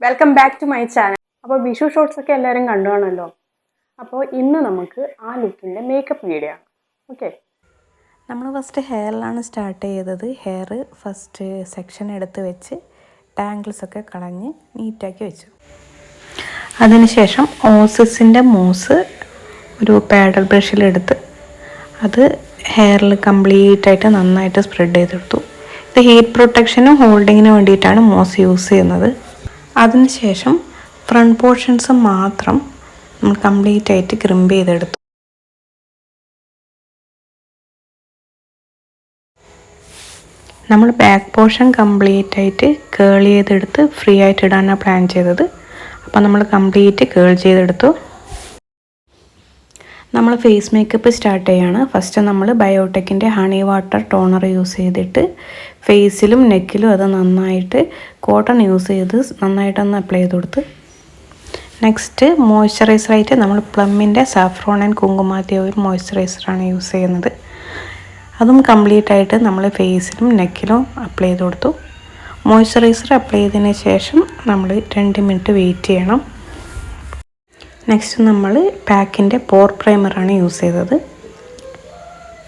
Welcome back to my channel. അപ്പോൾ Vishu shorts ഒക്കെ എല്ലാവരും കണ്ടുകാണല്ലോ. അപ്പോൾ ഇന്ന് നമുക്ക് ആ ലുക്കിൻ്റെ മേക്കപ്പ് വീഡിയോ ആണ്. ഓക്കെ, നമ്മൾ ഫസ്റ്റ് ഹെയറിലാണ് സ്റ്റാർട്ട് ചെയ്തത്. ഹെയർ ഫസ്റ്റ് സെക്ഷൻ എടുത്ത് വെച്ച് ടാങ്കിൾസ് ഒക്കെ കളഞ്ഞ് നീറ്റാക്കി വെച്ചു. അതിനുശേഷം ഓസിൻ്റെ മൂസ് ഒരു പാഡൽ ബ്രഷിലെടുത്ത് അത് ഹെയറിൽ കംപ്ലീറ്റ് ആയിട്ട് നന്നായിട്ട് സ്പ്രെഡ് ചെയ്തെടുത്തു. ഇത് ഹീറ്റ് പ്രൊട്ടക്ഷനും ഹോൾഡിങ്ങിനും വേണ്ടിയിട്ടാണ് മോസ് യൂസ് ചെയ്യുന്നത്. അതിനുശേഷം ഫ്രണ്ട് പോർഷൻസ് മാത്രം നമ്മൾ കംപ്ലീറ്റ് ആയിട്ട് ക്രിംപ് ചെയ്തെടുത്തു. നമ്മൾ ബാക്ക് പോർഷൻ കംപ്ലീറ്റ് ആയിട്ട് കേൾ ചെയ്തെടുത്ത് ഫ്രീ ആയിട്ട് ഇടാനാണ് പ്ലാൻ ചെയ്തത്. അപ്പോൾ നമ്മൾ കംപ്ലീറ്റ് കേൾ ചെയ്തെടുത്തു. നമ്മൾ ഫേസ് മേക്കപ്പ് സ്റ്റാർട്ട് ചെയ്യുകയാണ്. ഫസ്റ്റ് നമ്മൾ ബയോടെക്കിൻ്റെ ഹണി വാട്ടർ ടോണർ യൂസ് ചെയ്തിട്ട് ഫേസിലും നെക്കിലും അത് നന്നായിട്ട് കോട്ടൺ യൂസ് ചെയ്ത് നന്നായിട്ടൊന്ന് അപ്ലൈ ചെയ്ത് കൊടുത്ത്, നെക്സ്റ്റ് മോയ്സ്ചറൈസറായിട്ട് നമ്മൾ പ്ലമ്മിൻ്റെ സാഫ്രോൺ ആൻഡ് കുങ്കുമാത്തി ഓയിൽ മോയ്സ്ചറൈസറാണ് യൂസ് ചെയ്യുന്നത്. അതും കംപ്ലീറ്റ് ആയിട്ട് നമ്മൾ ഫേസിലും നെക്കിലും അപ്ലൈ ചെയ്ത് കൊടുത്തു. മോയ്സ്ചറൈസർ അപ്ലൈ ചെയ്തതിന് ശേഷം നമ്മൾ 2 മിനിറ്റ് വെയിറ്റ് ചെയ്യണം. നെക്സ്റ്റ് നമ്മൾ പാക്കിൻ്റെ പോർ പ്രൈമറാണ് യൂസ് ചെയ്തത്.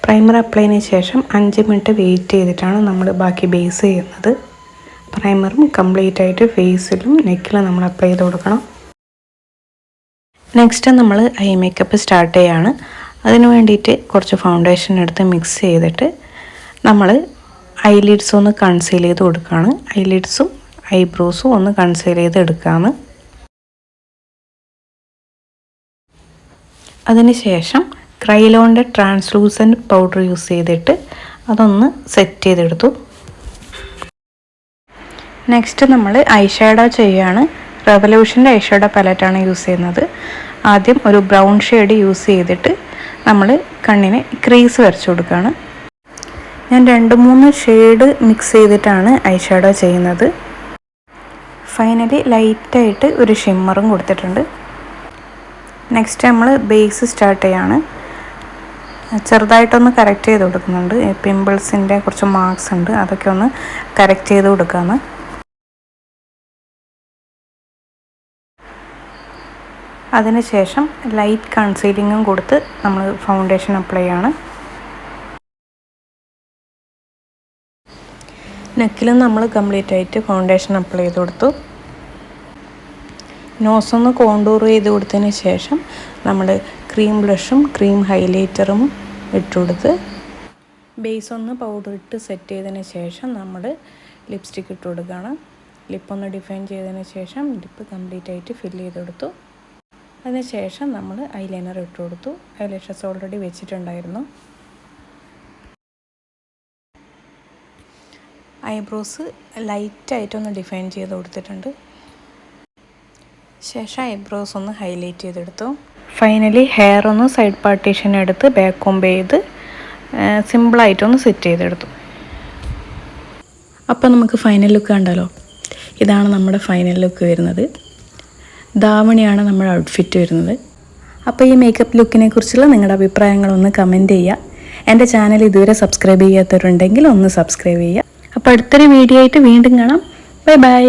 പ്രൈമർ അപ്ലൈ ചെയ്തതിന് ശേഷം 5 മിനിറ്റ് വെയിറ്റ് ചെയ്തിട്ടാണ് നമ്മൾ ബാക്കി ബേസ് ചെയ്യുന്നത്. പ്രൈമറും കംപ്ലീറ്റ് ആയിട്ട് ഫേസിലും നെക്കിലും നമ്മൾ അപ്ലൈ ചെയ്ത് കൊടുക്കണം. നെക്സ്റ്റ് നമ്മൾ ഐ മേക്കപ്പ് സ്റ്റാർട്ട് ചെയ്യുകയാണ്. അതിന് വേണ്ടിയിട്ട് കുറച്ച് ഫൗണ്ടേഷൻ എടുത്ത് മിക്സ് ചെയ്തിട്ട് നമ്മൾ ഐലിഡ്സ് ഒന്ന് കൺസീൽ ചെയ്ത് കൊടുക്കുകയാണ്. ഐലിഡ്സും ഐബ്രോസും ഒന്ന് കൺസീൽ ചെയ്ത് എടുക്കുകയാണ്. അതിനുശേഷം ക്രൈലോണിൻ്റെ ട്രാൻസ്ലൂസൻറ്റ് പൗഡർ യൂസ് ചെയ്തിട്ട് അതൊന്ന് സെറ്റ് ചെയ്തെടുത്തു. നെക്സ്റ്റ് നമ്മൾ ഐ ഷാഡോ ചെയ്യുകയാണ്. റെവല്യൂഷൻ്റെ ഐ ഷാഡോ പാലറ്റാണ് യൂസ് ചെയ്യുന്നത്. ആദ്യം ഒരു ബ്രൗൺ ഷെയ്ഡ് യൂസ് ചെയ്തിട്ട് നമ്മൾ കണ്ണിന് ക്രീസ് വരച്ചു കൊടുക്കുകയാണ്. ഞാൻ 2-3 ഷെയ്ഡ് മിക്സ് ചെയ്തിട്ടാണ് ഐ ഷാഡോ ചെയ്യുന്നത്. ഫൈനലി ലൈറ്റായിട്ട് ഒരു ഷിമ്മറും കൊടുത്തിട്ടുണ്ട്. നെക്സ്റ്റ് നമ്മൾ ബേസ് സ്റ്റാർട്ട് ചെയ്യാണ്. ചെറുതായിട്ടൊന്ന് കറക്റ്റ് ചെയ്ത് കൊടുക്കുന്നുണ്ട്. പിമ്പിൾസിൻ്റെ കുറച്ച് മാർക്സ് ഉണ്ട്, അതൊക്കെ ഒന്ന് കറക്റ്റ് ചെയ്ത് കൊടുക്കാമെന്ന്. അതിനുശേഷം ലൈറ്റ് കൺസീലിങ്ങും കൊടുത്ത് നമ്മൾ ഫൗണ്ടേഷൻ അപ്ലൈ ചെയ്യാണ്. നെക്കിലും നമ്മൾ കംപ്ലീറ്റ് ആയിട്ട് ഫൗണ്ടേഷൻ അപ്ലൈ ചെയ്ത് കൊടുത്തു. നോസൊന്ന് കോണ്ടൂർ ചെയ്ത് കൊടുത്തതിന് ശേഷം നമ്മൾ ക്രീം ബ്ലഷും ക്രീം ഹൈലൈറ്ററും ഇട്ട് കൊടുത്ത് ബേസ് ഒന്ന് പൗഡർ ഇട്ട് സെറ്റ് ചെയ്തതിന് ശേഷം നമ്മൾ ലിപ്സ്റ്റിക്ക് ഇട്ട് കൊടുക്കുകയാണ്. ലിപ്പൊന്ന് ഡിഫൈൻ ചെയ്തതിന് ശേഷം ലിപ്പ് കംപ്ലീറ്റ് ആയിട്ട് ഫില്ല് ചെയ്ത് കൊടുത്തു. അതിനുശേഷം നമ്മൾ ഐലൈനർ ഇട്ട് കൊടുത്തു. ഐലാഷസ് ഓൾറെഡി വെച്ചിട്ടുണ്ടായിരുന്നു. ഐബ്രോസ് ലൈറ്റായിട്ടൊന്ന് ഡിഫൈൻ ചെയ്ത് കൊടുത്തിട്ടുണ്ട്. ശേഷം ഐബ്രോസ് ഒന്ന് ഹൈലൈറ്റ് ചെയ്തെടുത്തു. ഫൈനലി ഹെയർ ഒന്ന് സൈഡ് പാർട്ടീഷൻ എടുത്ത് ബാക്ക് കോംബ് ചെയ്ത് സിമ്പിളായിട്ടൊന്ന് സെറ്റ് ചെയ്തെടുത്തു. അപ്പോൾ നമുക്ക് ഫൈനൽ ലുക്ക് കണ്ടല്ലോ. ഇതാണ് നമ്മുടെ ഫൈനൽ ലുക്ക് വരുന്നത്. ധാവണിയാണ് നമ്മുടെ ഔട്ട്ഫിറ്റ് വരുന്നത്. അപ്പോൾ ഈ മേക്കപ്പ് ലുക്കിനെ കുറിച്ചുള്ള നിങ്ങളുടെ അഭിപ്രായങ്ങളൊന്ന് കമൻറ്റ് ചെയ്യുക. എൻ്റെ ചാനൽ ഇതുവരെ സബ്സ്ക്രൈബ് ചെയ്യാത്തവരുണ്ടെങ്കിൽ ഒന്ന് സബ്സ്ക്രൈബ് ചെയ്യുക. അപ്പോൾ അടുത്തൊരു വീഡിയോ ആയിട്ട് വീണ്ടും കാണാം. Bye bye.